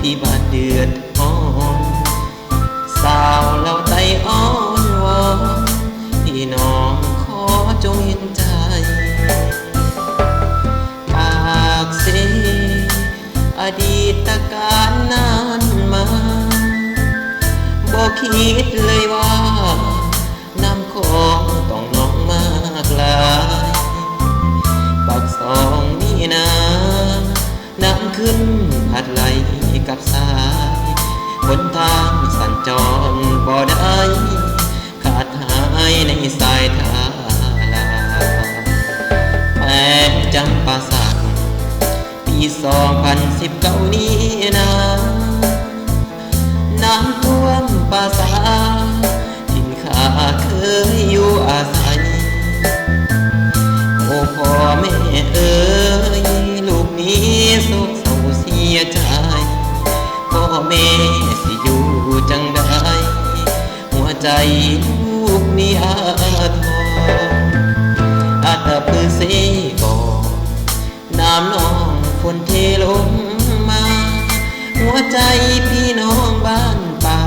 ที่บาดเดือดอ่อนสาวเราใจอ่อนวอนพี่น้องขอจงเห็นใจปากเสอดีตการนานมาบอกคิดเลยว่าน้ำของต้องน้องมากลายปากสองนี่นาน้ำขึ้นพัดไหลกับสายบนทางสัญจรบ่ได้ขาดหายในสายทาลาแขวงจำปาสักปี2019นี้นะน้ำท่วมปาสาถิ่นข้าเคยอยู่อาศัยโอ้พ่อแม่เอ๋ยลูกนี้โศกเศร้าเสียใจพ่อแม่สิอยู่จังได้หัวใจลูกนี้อาทรอาตปือเสก่อน้ำนองฝนเทลงมาหัวใจพี่น้องบ้านป่า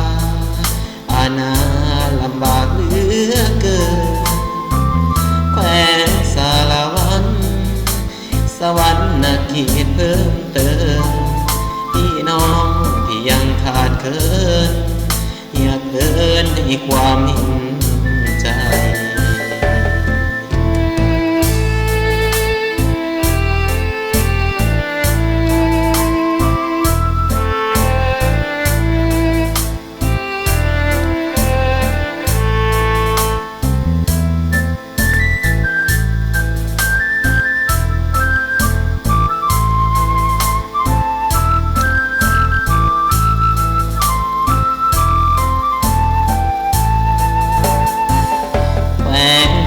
อาณาลำบากเหลือเกินแขวงสารวันสวรรค์นาเขตเพิ่มเติมพี่น้องที่ยังขาดเคินอยากเกินในความเห็นใจ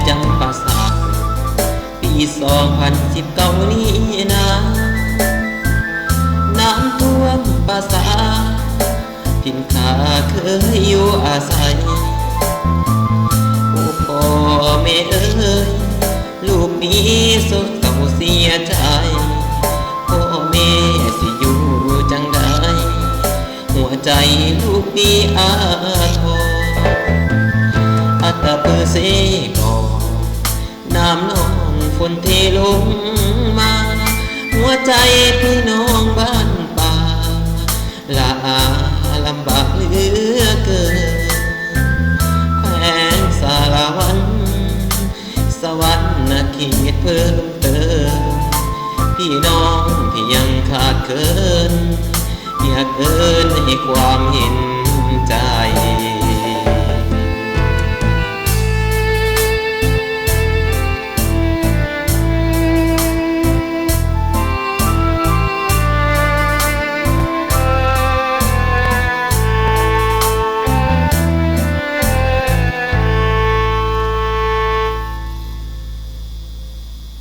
จำปาสักปี2019นี้นะน้ำท่วมปาสาถิ่นข้าเคยอยู่อาศัยโอ้พ่อแม่เอ๋ยลูกนี้โศกเศร้าเสียใจพ่อแม่สิอยู่จังได้หัวใจลูกนี้อาทรอาตปือเสก่อน้ำนองฝนเทลงมาหัวใจพี่น้องบ้านป่าละอาลำบากเหลือเกินแขวงสารวันสวรรค์นาเขตเพิ่มเติมพี่น้องที่ยังขาดเคินอยากเกินให้ความเห็นใจ